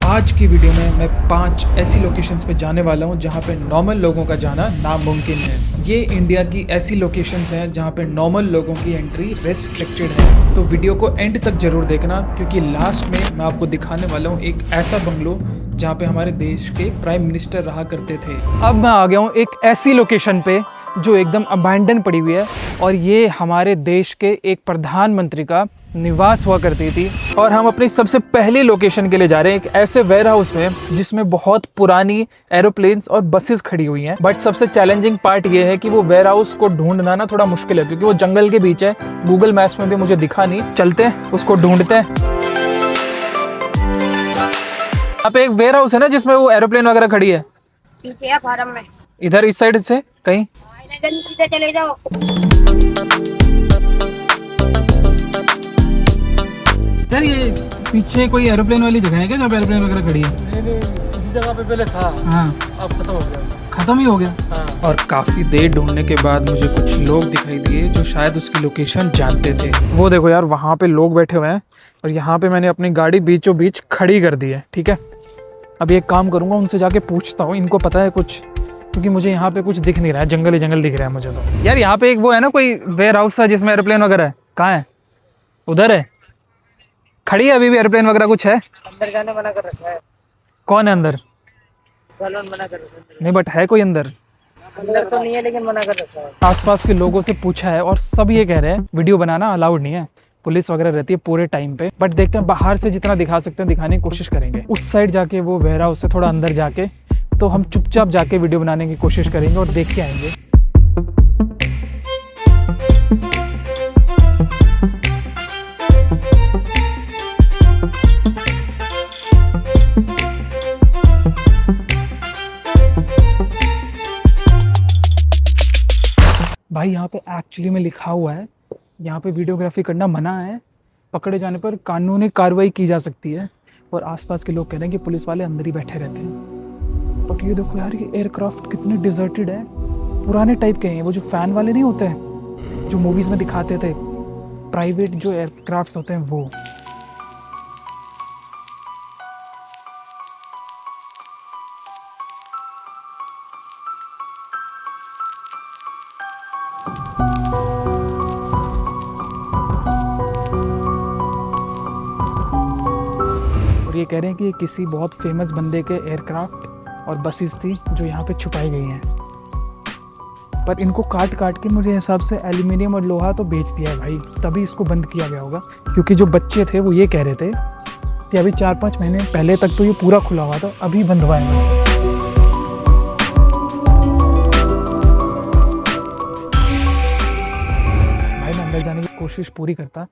आज की वीडियो में मैं 5 ऐसी लोकेशंस पे जाने वाला हूँ जहाँ पे नॉर्मल लोगों का जाना नामुमकिन है। ये इंडिया की ऐसी लोकेशंस हैं जहाँ पे नॉर्मल लोगों की एंट्री रेस्ट्रिक्टेड है। तो वीडियो को एंड तक जरूर देखना, क्योंकि लास्ट में मैं आपको दिखाने वाला हूँ एक ऐसा बंगलो जहाँ पे हमारे देश के प्राइम मिनिस्टर रहा करते थे। अब मैं आ गया हूँ एक ऐसी लोकेशन पे जो एकदम अबैंडन पड़ी हुई है, और ये हमारे देश के एक प्रधानमंत्री का निवास हुआ करती थी। और हम अपनी सबसे पहली लोकेशन के लिए जा रहे हैं, एक ऐसे वेयर हाउस में जिसमें बहुत पुरानी एरोप्लेन्स और बसेस खड़ी हुई हैं। बट सबसे चैलेंजिंग पार्ट ये है कि वो वेयर हाउस को ढूंढना ना थोड़ा मुश्किल है, क्योंकि वो जंगल के बीच है। गूगल मैप्स में भी मुझे दिखा नहीं। चलते हैं उसको ढूंढते हैं। यहाँ पे एक वेयर हाउस है ना जिसमें वो एरोप्लेन वगैरह खड़ी है, पीछे है फार्म में। इधर इस साइड से कहीं। इधर सीधे चले जाओ। यार ये पीछे कोई एरोप्लेन वाली जगह है क्या जहाँ पे एरोप्लेन वगैरह खड़ी है? नहीं, इसी जगह पे पहले था। हाँ, अब खत्म हो गया। खत्म ही हो गया। हाँ। और काफी देर ढूंढने के बाद मुझे कुछ लोग दिखाई दिए जो शायद उसकी लोकेशन जानते थे। वो देखो यार, वहाँ पे लोग बैठे हुए हैं और यहाँ पे मैंने अपनी गाड़ी बीचों बीच खड़ी कर दी है। ठीक है, अभी एक काम करूँगा, उनसे जाके पूछता हूँ इनको पता है कुछ, क्योंकि मुझे यहाँ पे कुछ दिख नहीं रहा है, जंगल ही जंगल दिख रहा है मुझे तो। यार यहाँ पे एक वो है ना कोई वेयर हाउस है जिसमें एरोप्लेन वगैरह है, कहाँ है? उधर है, खड़ी है अभी भी एरोप्लेन वगैरह कुछ है? अंदर जाने मना कर रखा है। कौन है अंदर? सालोन मना कर रखा है। नहीं, बट है कोई अंदर? अंदर तो नहीं है, लेकिन मना कर रखा है। आसपास के लोगों से पूछा है और सब ये कह रहे हैं वीडियो बनाना अलाउड नहीं है, पुलिस वगैरह रहती है पूरे टाइम पे। बट देखते हैं, बाहर से जितना दिखा सकते हैं दिखाने की कोशिश करेंगे। उस साइड जाके वो वेयर हाउस से थोड़ा अंदर जाके तो हम चुपचाप जाके वीडियो बनाने की कोशिश करेंगे और देख के आएंगे। भाई यहाँ पे एक्चुअली में लिखा हुआ है, यहाँ पे वीडियोग्राफी करना मना है, पकड़े जाने पर कानूनी कार्रवाई की जा सकती है। और आसपास के लोग कह रहे हैं कि पुलिस वाले अंदर ही बैठे रहते हैं। बट ये देखो यार, ये एयरक्राफ्ट कितने डिजर्टेड है, पुराने टाइप के हैं। वो जो फैन वाले नहीं होते हैं जो मूवीज़ में दिखाते थे, प्राइवेट जो एयरक्राफ्ट होते हैं वो। और ये कह रहे हैं कि ये किसी बहुत फेमस बंदे के एयरक्राफ्ट और बसेस थी जो यहाँ पे छुपाई गई हैं। पर इनको काट काट के मुझे हिसाब से एल्यूमिनियम और लोहा तो बेच दिया है भाई, तभी इसको बंद किया गया होगा। क्योंकि जो बच्चे थे वो ये कह रहे थे कि अभी 4-5 महीने पहले तक तो ये पूरा खुला हुआ था, अभी बंद हुआ है बस। भाई मैं अंदर जाने की कोशिश पूरी करता,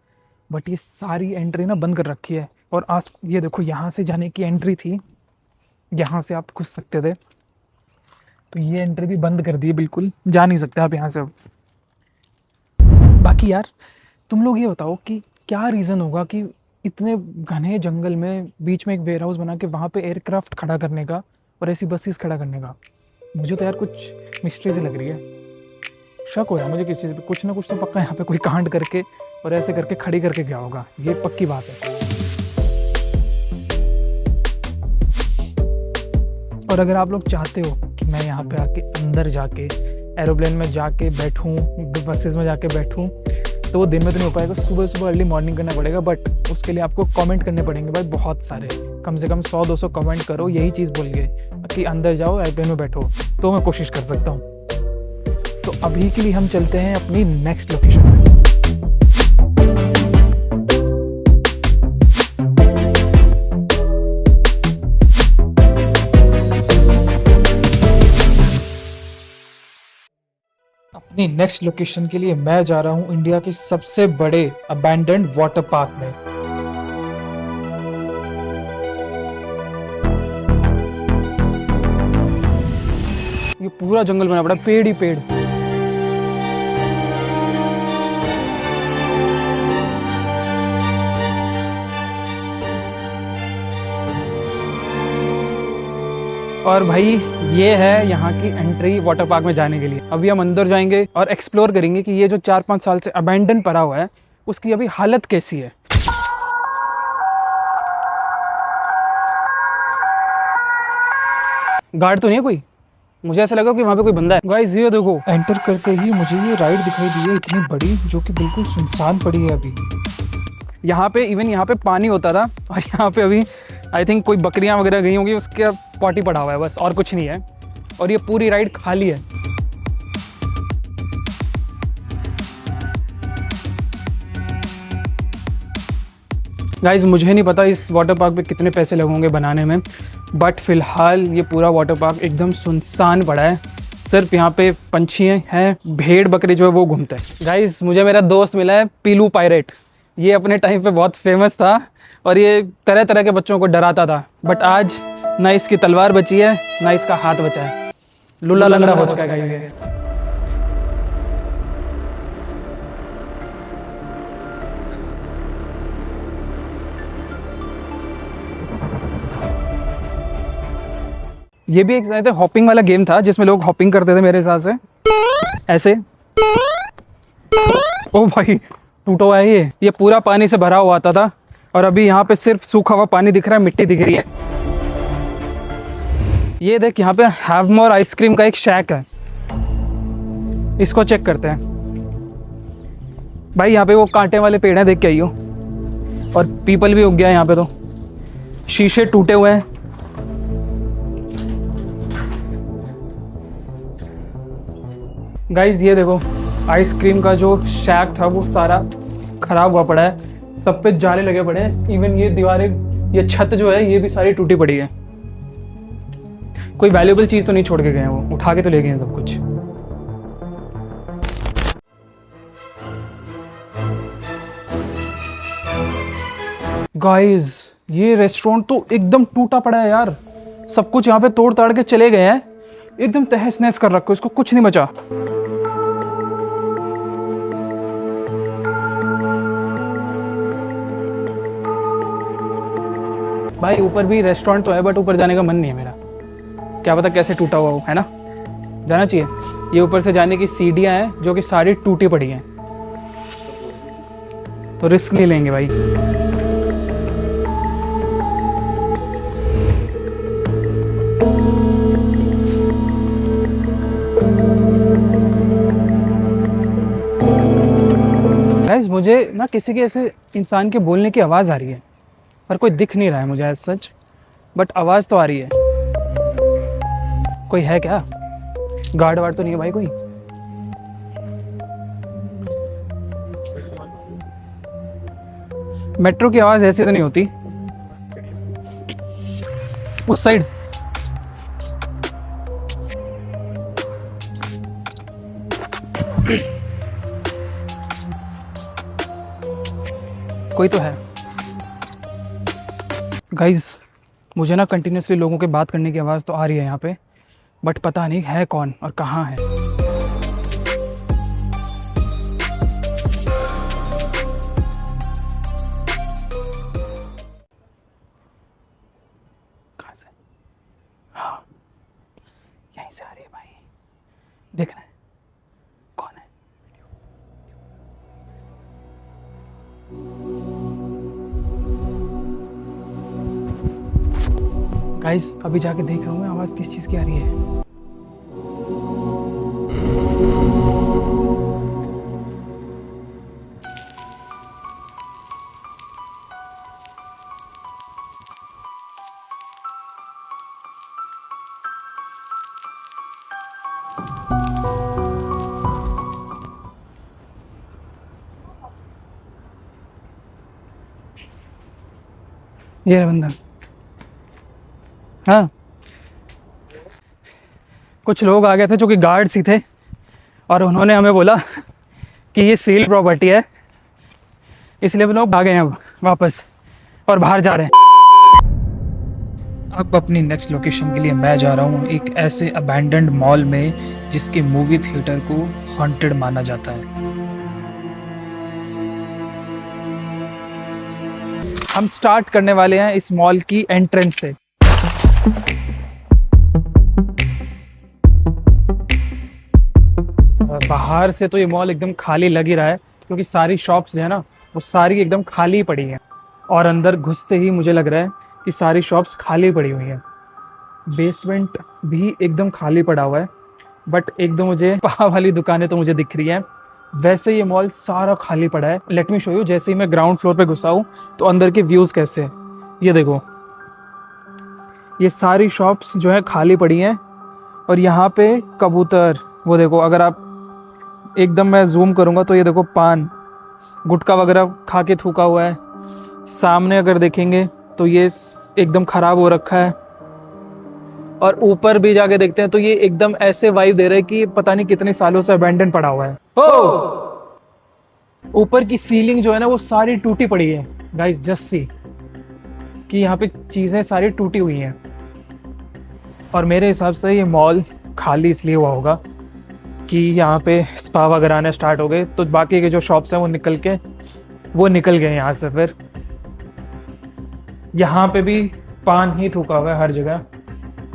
बट ये सारी एंट्री ना बंद कर रखी है। और आज ये देखो, यहाँ से जाने की एंट्री थी, यहाँ से आप घुस सकते थे, तो ये एंट्री भी बंद कर दी है, बिल्कुल जा नहीं सकते आप यहाँ से अब। बाकी यार तुम लोग ये बताओ कि क्या रीज़न होगा कि इतने घने जंगल में बीच में एक वेयर हाउस बना के वहाँ पे एयरक्राफ्ट खड़ा करने का और ऐसी बसेस खड़ा करने का। मुझे तो यार कुछ मिस्ट्री सी लग रही है, शक हो रहा है मुझे किसी चीज़ पे। कुछ ना कुछ तो पक्का यहाँ पे कोई कांड करके और ऐसे करके खड़ी करके गया होगा, ये पक्की बात है। और अगर आप लोग चाहते हो कि मैं यहाँ पे आके अंदर जाके एरोप्लेन में जाके बैठूँ, बसेस में जाके बैठूँ, तो वो दिन में तो नहीं हो पाएगा, सुबह सुबह अर्ली मॉर्निंग करना पड़ेगा। बट उसके लिए आपको कमेंट करने पड़ेंगे भाई, बहुत सारे, कम से कम 100-200 कमेंट करो यही चीज़ बोल के कि अंदर जाओ एरोप्लेन में बैठो, तो मैं कोशिश कर सकता हूँ। तो अभी के लिए हम चलते हैं अपनी नेक्स्ट लोकेशन में। अपनी नेक्स्ट लोकेशन के लिए मैं जा रहा हूँ इंडिया के सबसे बड़े अबैंडन्ड वाटर पार्क में। ये पूरा जंगल बना पड़ा, पेड़ ही पेड़। और भाई ये है यहाँ की एंट्री वाटर पार्क में जाने के लिए। अभी हम अंदर जाएंगे और एक्सप्लोर करेंगे कि ये जो 4-5 साल से अबैंडन पड़ा हुआ है उसकी अभी हालत कैसी है। गार्ड तो नहीं है कोई? मुझे ऐसा लगा कि वहाँ पे कोई बंदा है। गाइस ये देखो, एंटर करते ही मुझे ये राइड दिखाई दी है इतनी बड़ी, जो कि बिल्कुल सुनसान पड़ी है अभी। यहाँ पे इवन यहाँ पे पानी होता था और यहाँ पे अभी आई थिंक कोई बकरियाँ वगैरह गई होंगी, उसके पॉटी पड़ा हुआ है बस, और कुछ नहीं है। और ये पूरी राइड खाली है। गाइस मुझे नहीं पता इस वाटर पार्क पे कितने पैसे लगेंगे बनाने में, बट फ़िलहाल ये पूरा वाटर पार्क एकदम सुनसान पड़ा है। सिर्फ यहाँ पे पंछी हैं, भेड़ बकरी जो है वो घूमते हैं। गाइस मुझे मेरा दोस्त मिला है पीलू पायरेट। ये अपने टाइम पे बहुत फेमस था और ये तरह तरह के बच्चों को डराता था, बट आज ना इसकी तलवार बची है ना इसका हाथ बचा है। लुल्ला लंगड़ा हो चुका है गाइस ये। ये भी एक हॉपिंग वाला गेम था जिसमें लोग हॉपिंग करते थे मेरे हिसाब से ऐसे। ओ भाई टूटा हुआ है ये पूरा पानी से भरा हुआ आता था और अभी यहाँ पे सिर्फ सूखा हुआ पानी दिख रहा है, मिट्टी दिख रही है। ये देख यहाँ पे हैवमोर आइसक्रीम का एक शैक है, इसको चेक करते हैं। भाई यहाँ पे वो कांटे वाले पेड़ हैं, देख के आइयो। और पीपल भी उग गया है यहाँ पे, तो शीशे टूटे हुए हैं। गाइज ये देखो आइसक्रीम का जो शैक था वो सारा खराब हुआ पड़ा है, सब पे जाले लगे पड़े हैं। इवन ये दीवारें, ये छत जो है ये भी सारी टूटी पड़ी है। कोई वैल्यूएबल चीज़ तो नहीं छोड़ के गए हैं, वो उठा के तो ले गए हैं सब कुछ। गाइज ये रेस्टोरेंट तो एकदम टूटा पड़ा है यार, सब कुछ यहाँ पे तोड़ ताड़ के चले गए हैं, एकदम तहस नहस कर रखो, इसको कुछ नहीं बचा। भाई ऊपर भी रेस्टोरेंट तो है बट ऊपर जाने का मन नहीं है मेरा, क्या पता कैसे टूटा हुआ हो, है ना? जाना चाहिए। ये ऊपर से जाने की सीढ़ियाँ हैं जो कि सारी टूटी पड़ी हैं, तो रिस्क नहीं लेंगे भाई। गाइस मुझे ना किसी के ऐसे इंसान के बोलने की आवाज़ आ रही है, पर कोई दिख नहीं रहा है मुझे एज सच, बट आवाज़ तो आ रही है। कोई है क्या? गार्ड वार्ड तो नहीं है भाई कोई? मेट्रो की आवाज़ ऐसे तो नहीं होती उस साइड। कोई तो है। गाइज मुझे ना कंटिन्यूसली लोगों के बात करने की आवाज़ तो आ रही है यहाँ पे, बट पता नहीं है कौन और कहाँ है। कहाँ से? हाँ यहीं से आ रही है भाई, देखना है कौन है। गाइस अभी जाके देख रहा हूँ मैं आवाज़ किस चीज़ की आ रही है। ये रहा बंदा। हाँ कुछ लोग आ गए थे जो कि गार्ड्स ही थे और उन्होंने हमें बोला कि ये सील प्रॉपर्टी है, इसलिए हम लोग भागे हैं अब वापस और बाहर जा रहे हैं। अब अपनी नेक्स्ट लोकेशन के लिए मैं जा रहा हूँ एक ऐसे अबैंडन्ड मॉल में जिसके मूवी थिएटर को हॉन्टेड माना जाता है। हम स्टार्ट करने वाले हैं इस मॉल की एंट्रेंस से। बाहर से तो ये मॉल एकदम खाली लग ही रहा है क्योंकि सारी शॉप्स जो है ना वो सारी एकदम खाली पड़ी हैं, और अंदर घुसते ही मुझे लग रहा है कि सारी शॉप्स खाली पड़ी हुई हैं। बेसमेंट भी एकदम खाली पड़ा हुआ है, बट एक दो मुझे पाव वाली दुकानें तो मुझे दिख रही हैं। वैसे ये मॉल सारा खाली पड़ा है। Let me show you. जैसे ही मैं ग्राउंड फ्लोर पे घुसा हूँ तो अंदर के व्यूज़ कैसे हैं। ये देखो, ये सारी शॉप्स जो है खाली पड़ी हैं। और यहाँ पे कबूतर, वो देखो, अगर आप एकदम मैं जूम करूँगा तो ये देखो पान गुटखा वगैरह खा के थूका हुआ है। सामने अगर देखेंगे तो ये एकदम ख़राब हो रखा है। और ऊपर भी जाके देखते हैं तो ये एकदम ऐसे वाइब दे रहा है कि पता नहीं कितने सालों से अबैंडन पड़ा हुआ है। ओ, ऊपर की सीलिंग जो है ना वो सारी टूटी पड़ी है। गाइस जस्ट सी कि यहाँ पे चीज़ें सारी टूटी हुई हैं। और मेरे हिसाब से ये मॉल खाली इसलिए हुआ होगा कि यहाँ पे स्पा वगैरह आने स्टार्ट हो गए, तो बाकी के जो शॉप्स हैं वो निकल गए यहाँ से। फिर यहाँ पे भी पान ही थूका हुआ है हर जगह।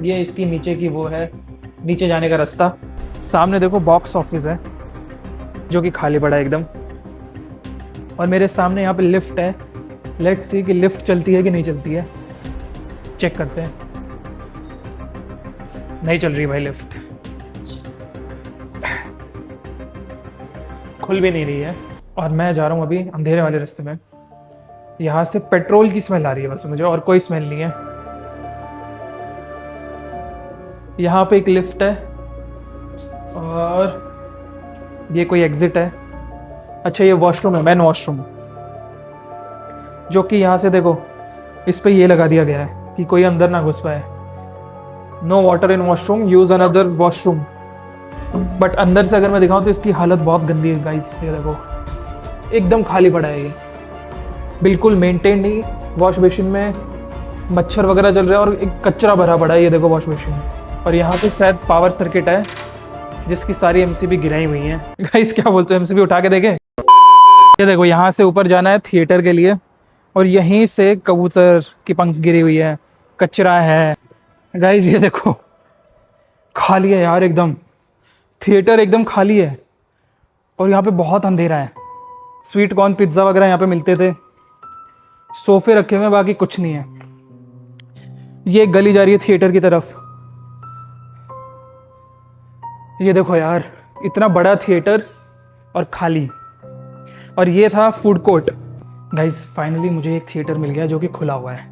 ये इसकी नीचे की वो है, नीचे जाने का रास्ता। सामने देखो बॉक्स ऑफिस है जो कि खाली पड़ा है एकदम। और मेरे सामने यहाँ पे लिफ्ट है। लेट्स सी कि लिफ्ट चलती है कि नहीं चलती है, चेक करते हैं। नहीं चल रही भाई लिफ्ट, खुल भी नहीं रही है। और मैं जा रहा हूँ अभी अंधेरे वाले रास्ते में। यहाँ से पेट्रोल की स्मेल आ रही है बस मुझे, और कोई स्मेल नहीं है। यहाँ पे एक लिफ्ट है और ये कोई एग्जिट है। अच्छा ये वॉशरूम है, मैन वॉशरूम, जो कि यहाँ से देखो इस पे ये लगा दिया गया है कि कोई अंदर ना घुस पाए। No water in washroom, use another washroom. But अंदर से अगर मैं दिखाऊं तो इसकी हालत बहुत गंदी है गाइस। ये देखो एकदम खाली पड़ा है, ये बिल्कुल मेंटेन नहीं। वॉश बेसिन में मच्छर वगैरह चल रहा है और एक कचरा भरा पड़ा है। ये देखो वॉश बेसिन। और यहाँ पे शायद पावर सर्किट है जिसकी सारी एमसीबी गिराई हुई हैं। गाइस क्या बोलते हो, एमसीबी उठा के देखें। ये देखो यहाँ से ऊपर जाना है थिएटर के लिए, और यहीं से कबूतर की पंख गिरी हुई है, कचरा है। गाइस ये देखो खाली है यार एकदम, थिएटर एकदम खाली है। और यहाँ पे बहुत अंधेरा है। स्वीट कॉर्न पिज्ज़ा वगैरह यहाँ पे मिलते थे, सोफे रखे हुए हैं, बाकी कुछ नहीं है। ये गली जा रही है थिएटर की तरफ। ये देखो यार इतना बड़ा थिएटर और खाली। और ये था फूड कोर्ट। गाइस फाइनली मुझे एक थिएटर मिल गया जो कि खुला हुआ है।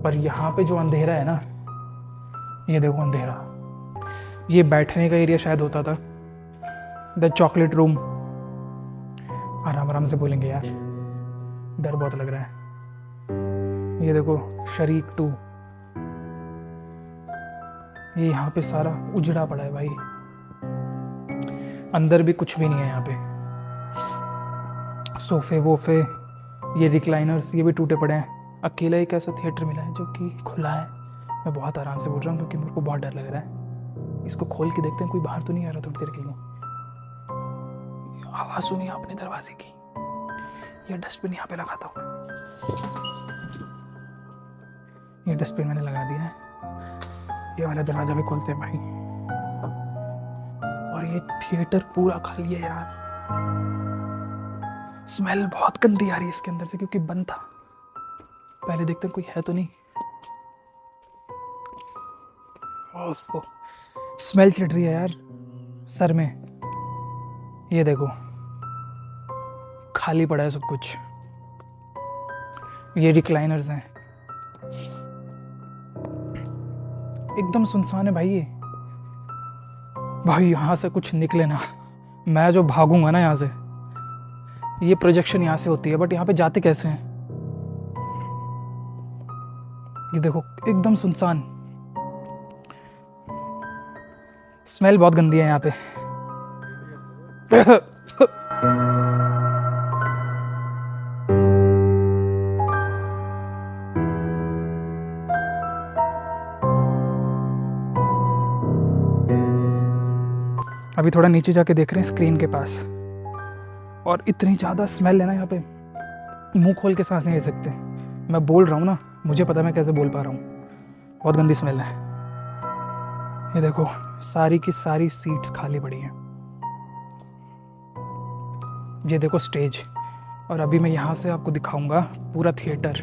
पर यहाँ पे जो अंधेरा है ना, ये देखो अंधेरा। ये बैठने का एरिया शायद होता था, द चॉकलेट रूम। आराम आराम से बोलेंगे यार, डर बहुत लग रहा है। ये देखो शरीक 2। ये यहाँ पे सारा उजड़ा पड़ा है भाई, अंदर भी कुछ भी नहीं है यहाँ पे। सोफे वोफे, ये रिक्लाइनर्स, ये भी टूटे पड़े हैं। अकेला एक ऐसा थिएटर मिला है जो कि खुला है। मैं बहुत आराम से बोल रहा हूँ क्योंकि मेरे को बहुत डर लग रहा है। इसको खोल के देखते हैं कोई बाहर तो नहीं आ रहा थोड़ी देर के लिए। आवाज़ सुनी आपने दरवाजे की। ये डस्टबिन यहाँ पे लगाता हूँ। ये डस्टबिन मैंने लगा दिया है। ये वाला दरवाजा भी खोलते हैं भाई। और ये थिएटर पूरा खाली है यार। स्मेल बहुत गंदी आ रही है इसके अंदर से क्योंकि बंद था। पहले देखते हैं कोई है तो नहीं। ओह स्मेल चिढ़ रही है यार सर में। ये देखो खाली पड़ा है सब कुछ। ये रिक्लाइनर्स हैं, एकदम सुनसान है भाई। ये भाई यहाँ से कुछ निकले ना, मैं जो भागूंगा ना यहाँ से। ये प्रोजेक्शन यहाँ से होती है बट यहाँ पे जाते कैसे हैं। ये देखो एकदम सुनसान। स्मेल बहुत गंदी है यहाँ पे। अभी थोड़ा नीचे जाके देख रहे हैं स्क्रीन के पास, और इतनी ज़्यादा स्मेल है ना यहाँ पे, मुंह खोल के सांस नहीं ले सकते। मैं बोल रहा हूँ ना, मुझे पता है मैं कैसे बोल पा रहा हूँ। बहुत गंदी स्मेल है। ये देखो सारी की सारी सीट्स खाली पड़ी हैं। ये देखो स्टेज। और अभी मैं यहाँ से आपको दिखाऊंगा पूरा थिएटर।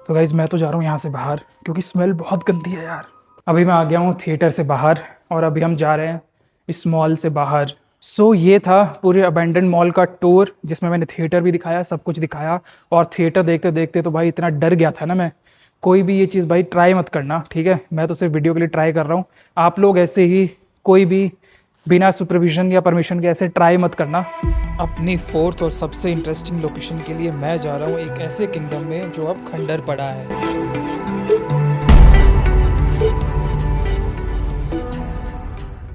तो गाइज़ मैं तो जा रहा हूँ यहाँ से बाहर क्योंकि स्मेल बहुत गंदी है यार। अभी मैं आ गया हूँ थिएटर से बाहर और अभी हम जा रहे हैं इस मॉल से बाहर। सो ये था पूरे अबैंडन मॉल का टूर जिसमें मैंने थिएटर भी दिखाया, सब कुछ दिखाया। और थिएटर देखते देखते तो भाई इतना डर गया था ना मैं। कोई भी ये चीज़ भाई ट्राई मत करना, ठीक है? मैं तो सिर्फ वीडियो के लिए ट्राई कर रहा हूँ। आप लोग ऐसे ही कोई भी बिना सुपरविजन या परमिशन के ऐसे ट्राई मत करना। अपनी फोर्थ और सबसे इंटरेस्टिंग लोकेशन के लिए मैं जा रहा हूँ एक ऐसे किंगडम में जो अब खंडर पड़ा है।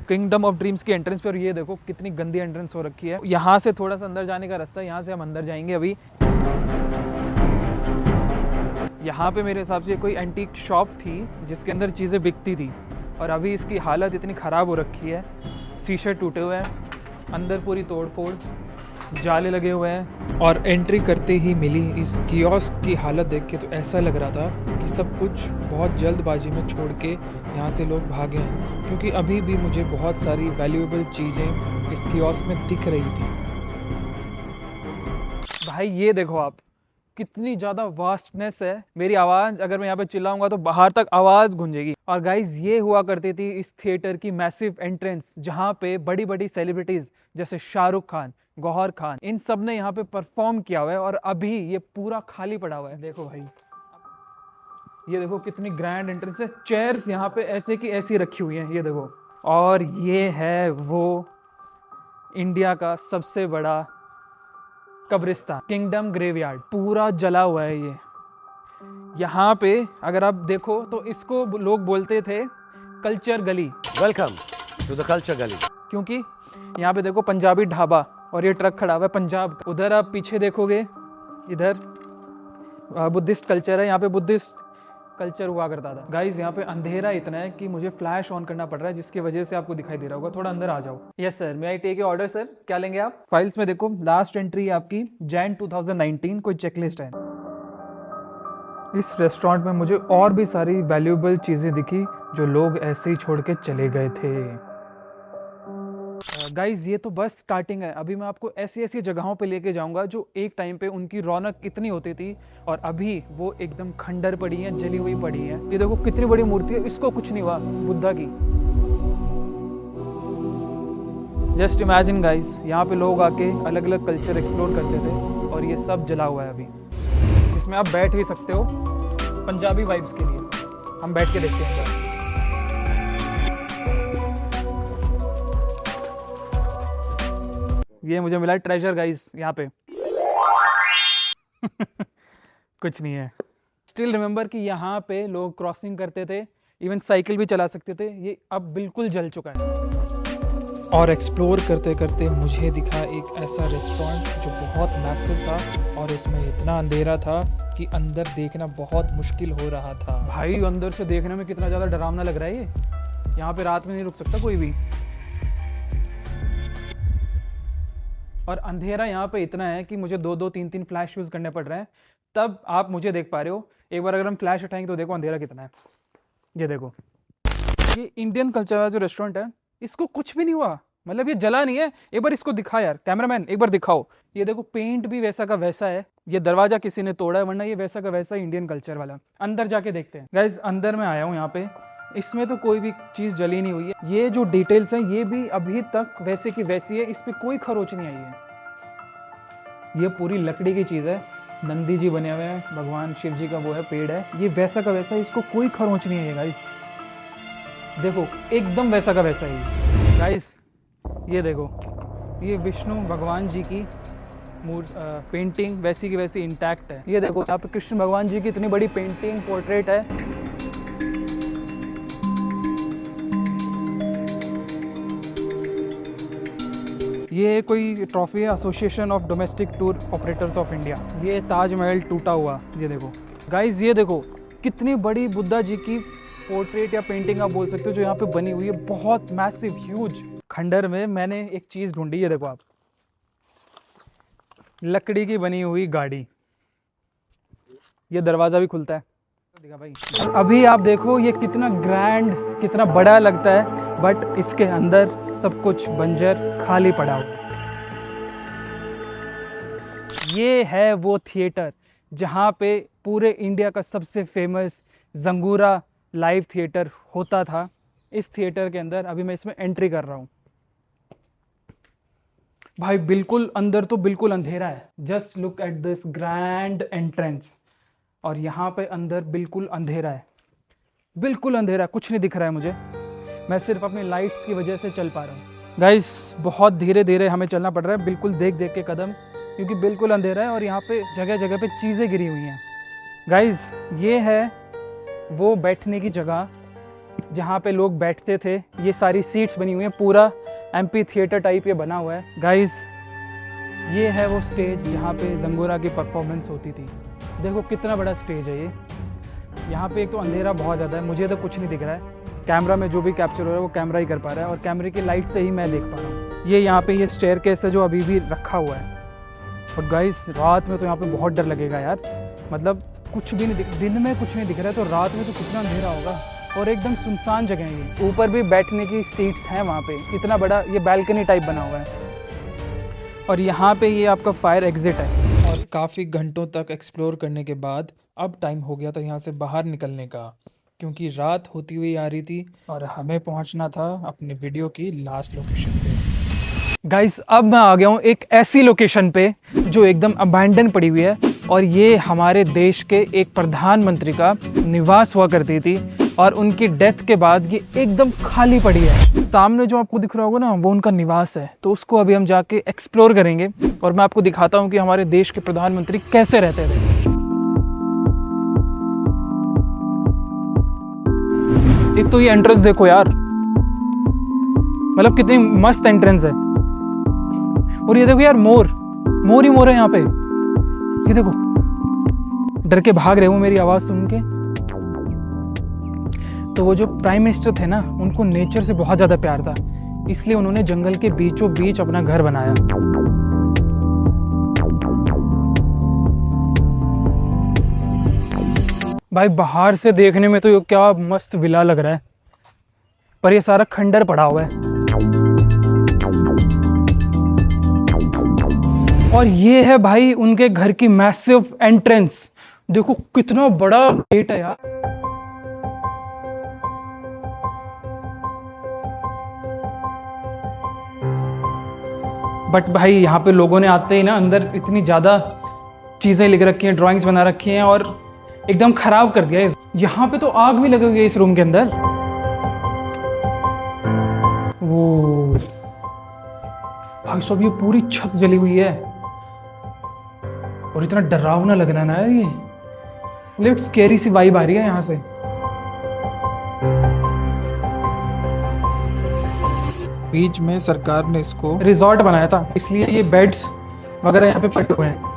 किंगडम ऑफ ड्रीम्स की एंट्रेंस पे, और ये देखो कितनी गंदी एंट्रेंस हो रखी है। यहाँ से थोड़ा सा अंदर जाने का रास्ता है, यहाँ से हम अंदर जाएंगे अभी। यहाँ पे मेरे हिसाब से कोई एंटीक शॉप थी जिसके अंदर चीज़ें बिकती थी, और अभी इसकी हालत इतनी ख़राब हो रखी है, शीशे टूटे हुए हैं, अंदर पूरी तोड़ फोड़, जाले लगे हुए हैं। और एंट्री करते ही मिली इस कियोस्क की हालत देख के तो ऐसा लग रहा था कि सब कुछ बहुत जल्दबाजी में छोड़ के यहाँ से लोग भागे हैं, क्योंकि अभी भी मुझे बहुत सारी वैल्यूएबल चीज़ें इस कियोस्क में दिख रही थी। भाई ये देखो आप, कितनी ज़्यादा वास्टनेस है। मेरी आवाज़ अगर मैं यहाँ पे चिल्लाऊंगा तो बाहर तक आवाज़ गूंजेगी। और गाइज ये हुआ करती थी इस थिएटर की मैसिव एंट्रेंस, जहाँ पे बड़ी बड़ी सेलिब्रिटीज़ जैसे शाहरुख खान, गौहर खान, इन सब ने यहाँ पे परफॉर्म किया हुआ है। और अभी ये पूरा खाली पड़ा हुआ है। देखो भाई, ये देखो कितनी ग्रैंड एंट्रेंस है। चेयर्स यहाँ पे ऐसे की ऐसी रखी हुई हैं, ये देखो। और ये है वो इंडिया का सबसे बड़ा कब्रिस्तान, किंगडम ग्रेवयार्ड, पूरा जला हुआ है ये। यहाँ पे अगर आप देखो तो इसको लोग बोलते थे कल्चर गली। वेलकम टू द कल्चर गली। क्योंकि यहाँ पे देखो पंजाबी ढाबा, और ये ट्रक खड़ा हुआ है पंजाब का। उधर आप पीछे देखोगे, इधर बुद्धिस्ट कल्चर है, यहाँ पे बुद्धिस्ट कल्चर हुआ करता था। गाइज यहाँ पे अंधेरा इतना है कि मुझे फ्लैश ऑन करना पड़ रहा है, जिसकी वजह से आपको दिखाई दे रहा होगा। थोड़ा अंदर आ जाओ। यस सर, मैं आई टेक ऑर्डर सर। क्या लेंगे आप? फाइल्स में देखो, लास्ट एंट्री आपकी जैन 2019, कोई चेकलिस्ट है। इस रेस्टोरेंट में मुझे और भी सारी वैल्यूएबल चीज़ें दिखी जो लोग ऐसे ही छोड़ के चले गए थे। गाइज ये तो बस स्टार्टिंग है। अभी मैं आपको ऐसी ऐसी जगहों पे लेके जाऊंगा जो एक टाइम पे उनकी रौनक इतनी होती थी और अभी वो एकदम खंडर पड़ी हैं, जली हुई पड़ी हैं। ये देखो कितनी बड़ी मूर्ति है, इसको कुछ नहीं हुआ, बुद्धा की। जस्ट इमेजिन गाइज, यहाँ पे लोग आके अलग अलग कल्चर एक्सप्लोर करते थे और ये सब जला हुआ है अभी। इसमें आप बैठ भी सकते हो पंजाबी वाइब्स के लिए। हम बैठ के देखते हैं। ये मुझे मिला ट्रेजर गाइस यहाँ पे। कुछ नहीं है। स्टिल रिमेंबर कि यहाँ पे लोग क्रॉसिंग करते थे, इवन साइकिल भी चला सकते थे। ये अब बिल्कुल जल चुका है। और एक्सप्लोर करते करते मुझे दिखा एक ऐसा रेस्टोरेंट जो बहुत मैसिव था और उसमें इतना अंधेरा था कि अंदर देखना बहुत मुश्किल हो रहा था। भाई अंदर से देखने में कितना ज़्यादा डरावना लग रहा है ये। यहाँ पे रात में नहीं रुक सकता कोई भी। और अंधेरा यहाँ पे इतना है कि मुझे 2-2, 3-3 फ्लैश यूज़ करने पड़ रहे हैं, तब आप मुझे देख पा रहे हो। एक बार अगर हम फ्लैश उठाएंगे तो देखो अंधेरा कितना है। ये देखो, ये इंडियन कल्चर का जो रेस्टोरेंट है, इसको कुछ भी नहीं हुआ, मतलब ये जला नहीं है। एक बार इसको दिखा यार, कैमरामैन एक बार दिखाओ। ये देखो पेंट भी वैसा का वैसा है। ये दरवाजा किसी ने तोड़ा है, वरना ये वैसा का वैसा इंडियन कल्चर वाला। अंदर जाके देखते हैं। गाइज अंदर में आया हूँ यहाँ पे, इसमें तो कोई भी चीज़ जली नहीं हुई है। ये जो डिटेल्स हैं ये भी अभी तक वैसे की वैसी है, इस पर कोई खरोच नहीं आई है। ये पूरी लकड़ी की चीज़ है, नंदी जी बने हुए हैं, भगवान शिव जी का वो है पेड़ है, ये वैसा का वैसा, इसको कोई खरोच नहीं है गाइस। देखो एकदम वैसा का वैसा ही गाइस। ये देखो, ये विष्णु भगवान जी की पेंटिंग वैसी की वैसी इंटैक्ट है। ये देखो यहाँ पे कृष्ण भगवान जी की इतनी बड़ी पेंटिंग पोर्ट्रेट है। ये कोई ट्रॉफी है association of domestic tour operators of India. ये ताजमहल टूटा हुआ, ये देखो गाइज। ये देखो कितनी बड़ी बुद्धा जी की पोर्ट्रेट या पेंटिंग आप बोल सकते हो जो यहाँ पे बनी हुई है, बहुत मैसिव ह्यूज। खंडर में मैंने एक चीज़ ढूंढी, ये देखो आप, लकड़ी की बनी हुई गाड़ी। ये दरवाज़ा भी खुलता है, देखा भाई। अभी आप देखो ये कितना ग्रैंड, कितना बड़ा लगता है, बट इसके अंदर सब कुछ बंजर खाली पड़ा हुआ। ये है वो थिएटर जहाँ पे पूरे इंडिया का सबसे फेमस जंगूरा लाइव थिएटर होता था। इस थिएटर के अंदर अभी मैं इसमें एंट्री कर रहा हूँ। भाई बिल्कुल अंदर तो बिल्कुल अंधेरा है। Just look at this grand entrance. और यहाँ पे अंदर बिल्कुल अंधेरा है, बिल्कुल अंधेरा, कुछ नहीं दिख रहा है मुझे। मैं सिर्फ अपनी लाइट्स की वजह से चल पा रहा हूँ। गाइस बहुत धीरे धीरे हमें चलना पड़ रहा है, बिल्कुल देख देख के कदम, क्योंकि बिल्कुल अंधेरा है और यहाँ पे जगह जगह पे चीज़ें गिरी हुई हैं। गाइस ये है वो बैठने की जगह जहाँ पे लोग बैठते थे। ये सारी सीट्स बनी हुई हैं, पूरा एम्पी थिएटर टाइप ये बना हुआ है। गाइस ये है वो स्टेज जहाँ पे जंगूरा की परफॉर्मेंस होती थी। देखो कितना बड़ा स्टेज है ये। यहाँ पे एक तो अंधेरा बहुत ज़्यादा है, मुझे तो कुछ नहीं दिख रहा है। कैमरा में जो भी कैप्चर हो रहा है वो कैमरा ही कर पा रहा है और कैमरे की लाइट से ही मैं देख पा रहा हूँ। ये यहाँ पे ये स्टेयरकेस है जो अभी भी रखा हुआ है। और गाइस रात में तो यहाँ पे बहुत डर लगेगा यार, मतलब कुछ भी नहीं दिन में कुछ नहीं दिख रहा है तो रात में तो कितना अंधेरा होगा। और एकदम सुनसान जगह है ये। ऊपर भी बैठने की सीट्स हैं वहाँ पे, इतना बड़ा ये बैल्कनी टाइप बना हुआ है। और यहाँ पे ये आपका फायर एग्जिट है। और काफ़ी घंटों तक एक्सप्लोर करने के बाद अब टाइम हो गया था यहाँ से बाहर निकलने का, क्योंकि रात होती हुई आ रही थी और हमें पहुँचना था अपने वीडियो की लास्ट लोकेशन पे। गाइस अब मैं आ गया हूँ एक ऐसी लोकेशन पे जो एकदम अबैंडन पड़ी हुई है और ये हमारे देश के एक प्रधानमंत्री का निवास हुआ करती थी और उनकी डेथ के बाद ये एकदम खाली पड़ी है। सामने जो आपको दिख रहा होगा ना वो उनका निवास है, तो उसको अभी हम जाके एक्सप्लोर करेंगे और मैं आपको दिखाता हूँ कि हमारे देश के प्रधानमंत्री कैसे रहते थे। एक तो ये एंट्रेंस देखो यार, मतलब कितनी मस्त एंट्रेंस है। और ये देखो यार मोर ही मोर है यहाँ पे, ये देखो डर के भाग रहे हो मेरी आवाज़ सुन के। तो वो जो प्राइम मिनिस्टर थे ना उनको नेचर से बहुत ज़्यादा प्यार था, इसलिए उन्होंने जंगल के बीचों बीच अपना घर बनाया। भाई बाहर से देखने में तो ये क्या मस्त विला लग रहा है, पर ये सारा खंडर पड़ा हुआ है। और ये है भाई उनके घर की मैसिव एंट्रेंस। देखो कितना बड़ा गेट है यार। बट भाई यहाँ पे लोगों ने आते ही ना अंदर इतनी ज़्यादा चीज़ें लिख रखी हैं, ड्राइंग्स बना रखी हैं और एकदम ख़राब कर दिया है। यहाँ पे तो आग भी लगी हुई है इस रूम के अंदर। वो भाई साहब ये पूरी छत जली हुई है और इतना डरावना लग रहा है ना यार, ये मतलब स्केरी सी वाइब आ रही है यहाँ से। बीच में सरकार ने इसको रिजॉर्ट बनाया था, इसलिए ये बेड्स वगैरह यहाँ पे पड़े हुए हैं।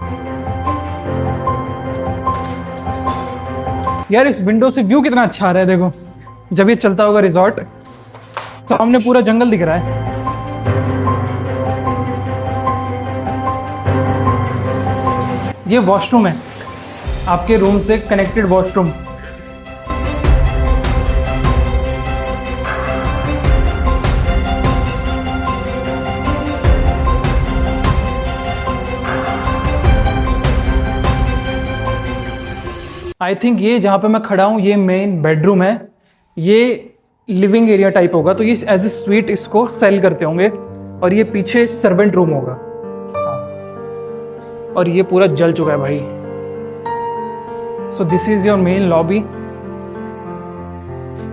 यार इस विंडो से व्यू कितना अच्छा आ रहा है, देखो जब ये चलता होगा रिजॉर्ट, सामने पूरा जंगल दिख रहा है। ये वॉशरूम है, आपके रूम से कनेक्टेड वॉशरूम। आई थिंक ये जहाँ पे मैं खड़ा हूँ ये मेन बेडरूम है, ये लिविंग एरिया टाइप होगा, तो ये एज ए स्वीट इसको सेल करते होंगे। और ये पीछे सर्वेंट रूम होगा। और ये पूरा जल चुका है भाई। So this is your main lobby.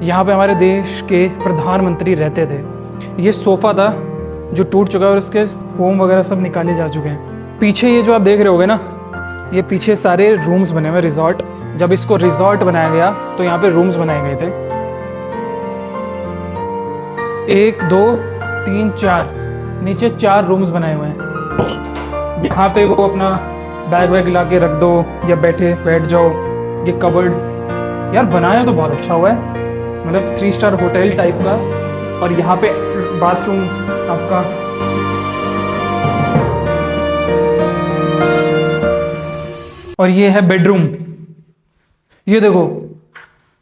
यहाँ पे हमारे देश के प्रधानमंत्री रहते थे। ये सोफा था जो टूट चुका है और इसके फोम वगैरह सब निकाले जा चुके हैं। पीछे ये जो आप देख रहे होगे ना, ये पीछे सारे रूम्स बने हुए रिजॉर्ट। जब इसको रिजॉर्ट बनाया गया तो यहाँ पे रूम्स बनाए गए थे, 1 2 3 4, नीचे 4 रूम्स बनाए हुए हैं। यहाँ पे वो अपना बैग वैग ला के रख दो या बैठ जाओ। ये कबर्ड यार बनाया तो बहुत अच्छा हुआ है, मतलब 3 स्टार होटल टाइप का। और यहाँ पे बाथरूम आपका, और ये है बेडरूम। ये देखो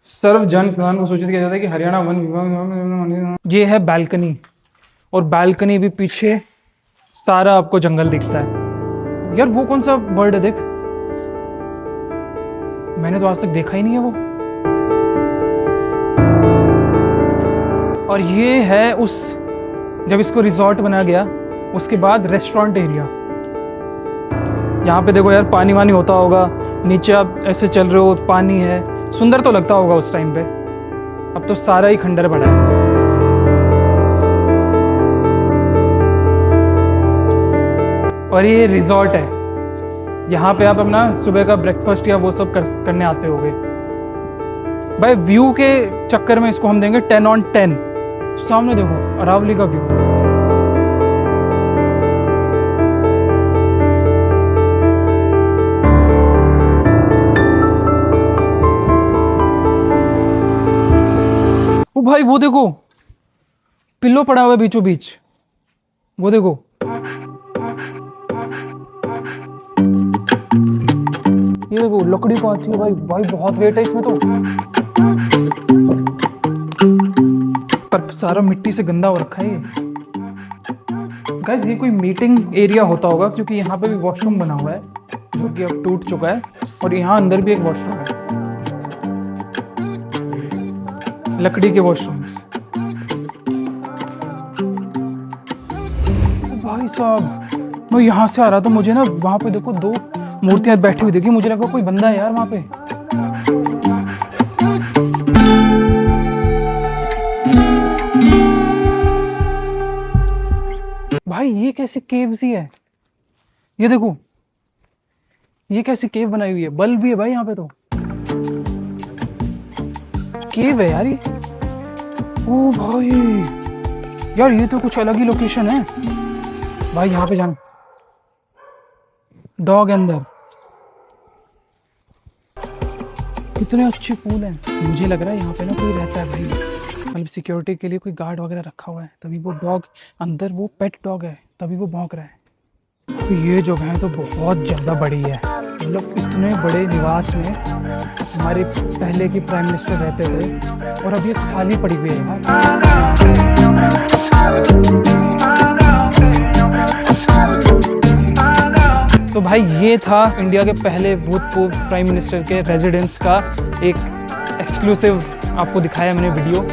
सर्व जन साधारण को सूचित किया जाता है कि हरियाणा वन विभाग। ये है बालकनी, और बालकनी भी पीछे सारा आपको जंगल दिखता है। यार वो कौन सा बर्ड है देख, मैंने तो आज तक देखा ही नहीं है वो। और ये है उस, जब इसको रिजॉर्ट बनाया गया उसके बाद रेस्टोरेंट एरिया। यहाँ पे देखो यार, पानी वानी होता होगा, नीचे आप ऐसे चल रहे हो, पानी है, सुंदर तो लगता होगा उस टाइम पे। अब तो सारा ही खंडर पड़ा है। और ये रिजॉर्ट है, यहाँ पे आप अपना सुबह का ब्रेकफास्ट या वो सब करने आते होगे। भाई व्यू के चक्कर में इसको हम देंगे 10 on 10। सामने देखो अरावली का व्यू। ओ भाई वो देखो, पिल्लो पड़ा हुआ है बीचों बीच, वो देखो। ये देखो लकड़ी को आती है भाई, भाई बहुत वेट है इसमें तो। पर सारा मिट्टी से गंदा हो रखा है ये। गाइस ये कोई मीटिंग एरिया होता होगा, क्योंकि यहाँ पे भी वॉशरूम बना हुआ है जो कि अब टूट चुका है, और यहाँ अंदर भी एक वॉशरूम है, लकड़ी के वॉशरूम्स। भाई साहब मैं यहाँ से आ रहा था, मुझे ना वहाँ पे देखो 2 मूर्तियां बैठी हुई देखी, मुझे लगा कोई बंदा है यार वहाँ पे। भाई ये कैसी केव सी है, ये देखो ये कैसी केव बनाई हुई है, बल्ब भी है भाई यहाँ पे तो। केव है यार ये। ओ भाई यार ये तो कुछ अलग ही लोकेशन है भाई। यहाँ पे जाना, डॉग अंदर, कितने अच्छे फूल हैं। मुझे लग रहा है यहाँ पे ना कोई रहता है भाई, मतलब सिक्योरिटी के लिए कोई गार्ड वगैरह रखा हुआ है, तभी वो डॉग अंदर, वो पेट डॉग है तभी वो भौंक रहा है। तो ये जगह है तो बहुत ज़्यादा बड़ी है, मतलब इतने बड़े निवास में हमारे पहले के प्राइम मिनिस्टर रहते थे, और अब ये खाली पड़ी हुई है। तो भाई ये था इंडिया के पहले भूतपूर्व प्राइम मिनिस्टर के रेजिडेंस का एक एक्सक्लूसिव आपको दिखाया मैंने वीडियो।